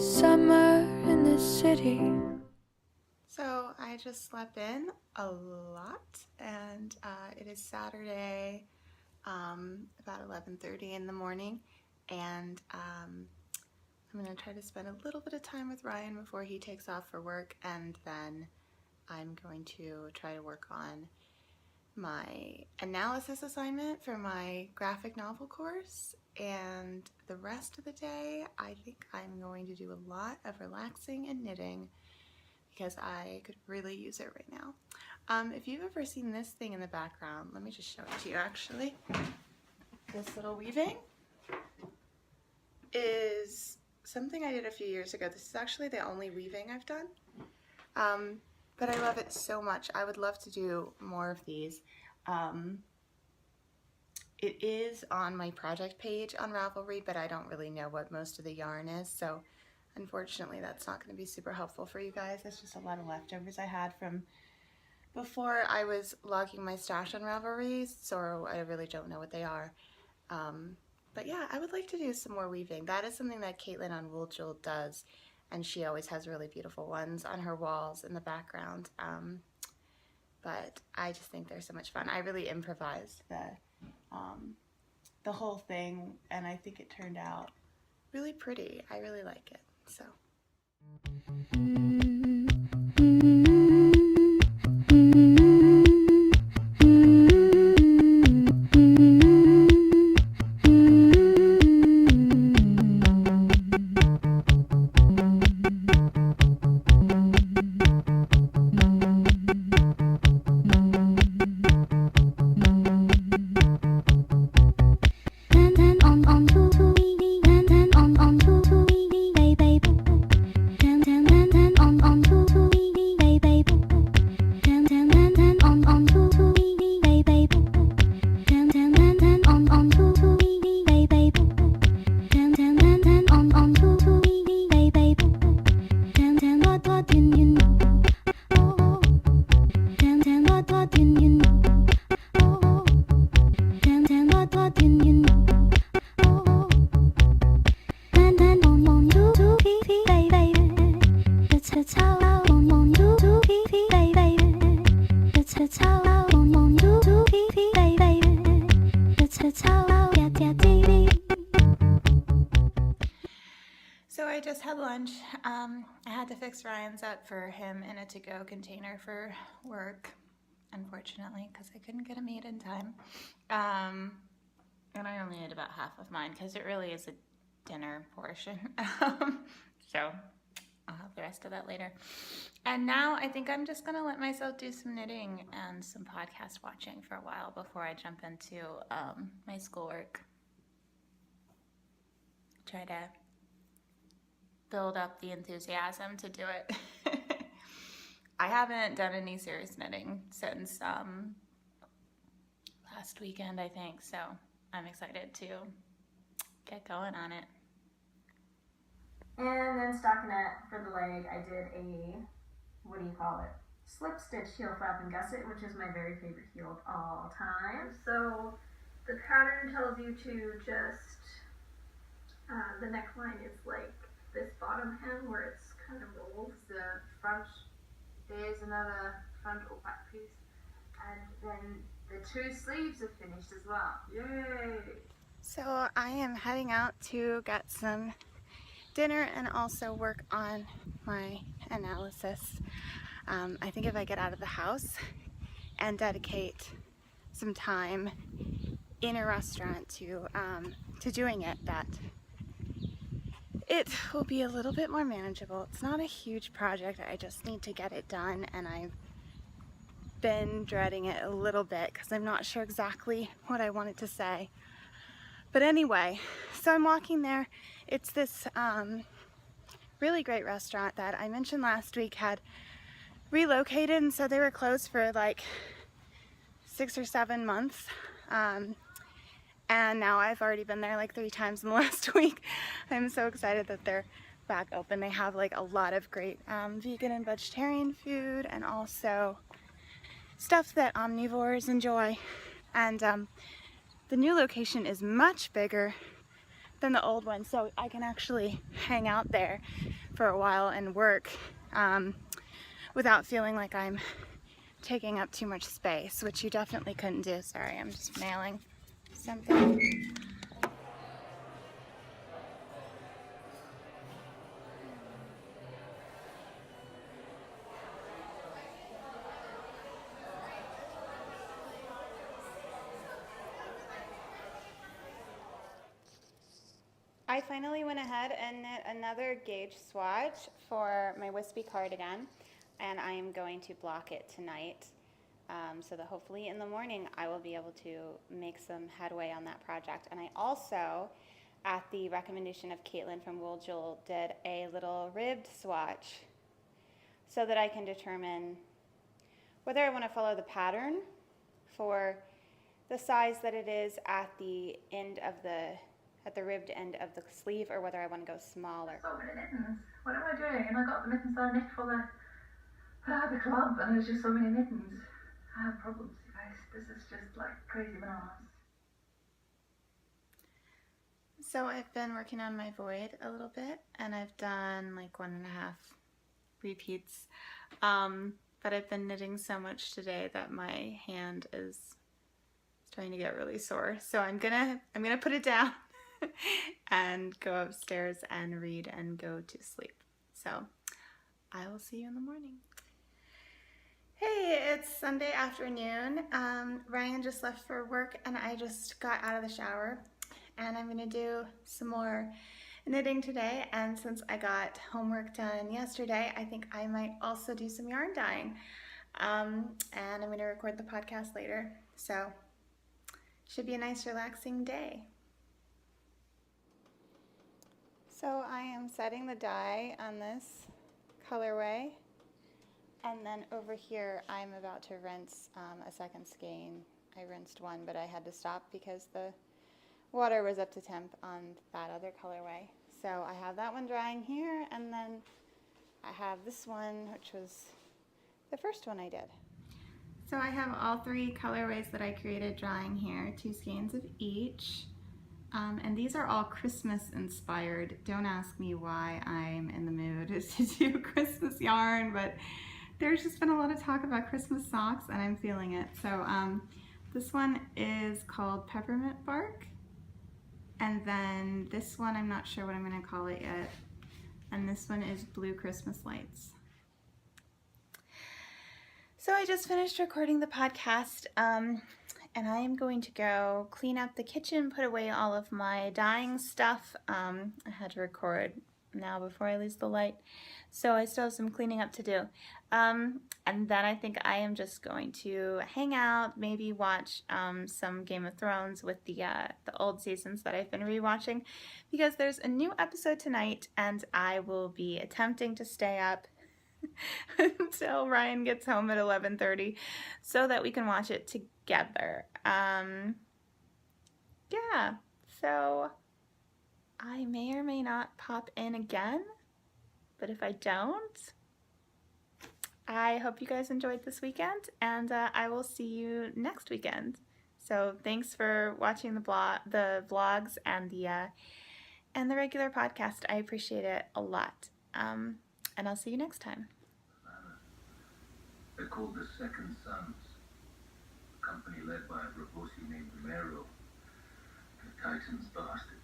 Summer in the city. So I just slept in a lot, and it is Saturday, about 11:30 in the morning, and I'm gonna try to spend a little bit of time with Ryan before he takes off for work, and then I'm going to try to work on my analysis assignment for my graphic novel course, and the rest of the day I think I'm going to do a lot of relaxing and knitting because I could really use it right now. If you've ever seen this thing in the background, let me just show it to you actually. This little weaving is something I did a few years ago. This is actually the only weaving I've done. But I love it so much. I would love to do more of these. It is on my project page on Ravelry, but I don't really know what most of the yarn is, so unfortunately that's not going to be super helpful for you guys. It's just a lot of leftovers I had from before I was logging my stash on Ravelry, so I really don't know what they are. But yeah, I would like to do some more weaving. That is something that Caitlin on Wool Jewel does, and she always has really beautiful ones on her walls in the background. But I just think they're so much fun. I really improvised the whole thing, and I think it turned out really pretty. I really like it. So. So I just had lunch. I had to fix Ryan's up for him in a to-go container for work, unfortunately, because I couldn't get a made in time. And I only ate about half of mine because it really is a dinner portion. So I'll have the rest of that later. And now I think I'm just gonna let myself do some knitting and some podcast watching for a while before I jump into my schoolwork. Try to build up the enthusiasm to do it. I haven't done any serious knitting since last weekend, I think, so I'm excited to get going on it. And then stockinette for the leg, I did a, what do you call it? Slip stitch heel flap and gusset, which is my very favorite heel of all time. So the pattern tells you to just, the neckline is like this bottom hem where it's kind of rolled. The front, there's another front or back piece, and then the two sleeves are finished as well. Yay! So I am heading out to get some dinner and also work on my analysis. I think if I get out of the house and dedicate some time in a restaurant to doing it, that it will be a little bit more manageable. It's not a huge project, I just need to get it done, and I've been dreading it a little bit because I'm not sure exactly what I wanted to say. But anyway, so I'm walking there. It's this really great restaurant that I mentioned last week had relocated, and so they were closed for like 6 or 7 months. And now I've already been there like 3 times in the last week. I'm so excited that they're back open. They have like a lot of great vegan and vegetarian food, and also stuff that omnivores enjoy. And the new location is much bigger, than the old one, so I can actually hang out there for a while and work without feeling like I'm taking up too much space, which you definitely couldn't do. Sorry, I'm just mailing something. I finally went ahead and knit another gauge swatch for my wispy cardigan, and I am going to block it tonight, so that hopefully in the morning I will be able to make some headway on that project. And I also, at the recommendation of Caitlin from Wool Jewel, did a little ribbed swatch so that I can determine whether I want to follow the pattern for the size that it is at the end of the ribbed end of the sleeve, or whether I want to go smaller. So many mittens. What am I doing? And I got the mittens that I knit for the club, and there's just so many mittens. I have problems, you guys. This is just like crazy bananas. So I've been working on my void a little bit, and I've done like 1.5 repeats. But I've been knitting so much today that my hand is starting to get really sore. So I'm gonna put it down and go upstairs and read and go to sleep. So I will see you in the morning. Hey, it's Sunday afternoon. Ryan just left for work and I just got out of the shower, and I'm gonna do some more knitting today. And since I got homework done yesterday, I think I might also do some yarn dyeing. And I'm gonna record the podcast later. So should be a nice relaxing day. So I am setting the dye on this colorway, and then over here I'm about to rinse a second skein. I rinsed one, but I had to stop because the water was up to temp on that other colorway. So I have that one drying here, and then I have this one, which was the first one I did. So I have all 3 colorways that I created drying here, 2 skeins of each. And these are all Christmas inspired. Don't ask me why I'm in the mood to do Christmas yarn, but there's just been a lot of talk about Christmas socks and I'm feeling it. So this one is called Peppermint Bark. And then this one, I'm not sure what I'm gonna call it yet. And this one is Blue Christmas Lights. So I just finished recording the podcast, and I am going to go clean up the kitchen, put away all of my dyeing stuff. I had to record now before I lose the light, so I still have some cleaning up to do. And then I think I am just going to hang out, maybe watch some Game of Thrones with the old seasons that I've been rewatching, because there's a new episode tonight, and I will be attempting to stay up until Ryan gets home at 11:30 so that we can watch it together. Yeah, so I may or may not pop in again, but if I don't, I hope you guys enjoyed this weekend, and I will see you next weekend. So thanks for watching the vlogs and the regular podcast. I appreciate it a lot. And I'll see you next time. They're called the Second Sons, a company led by a Rabosi named Romero, the Titan's bastard.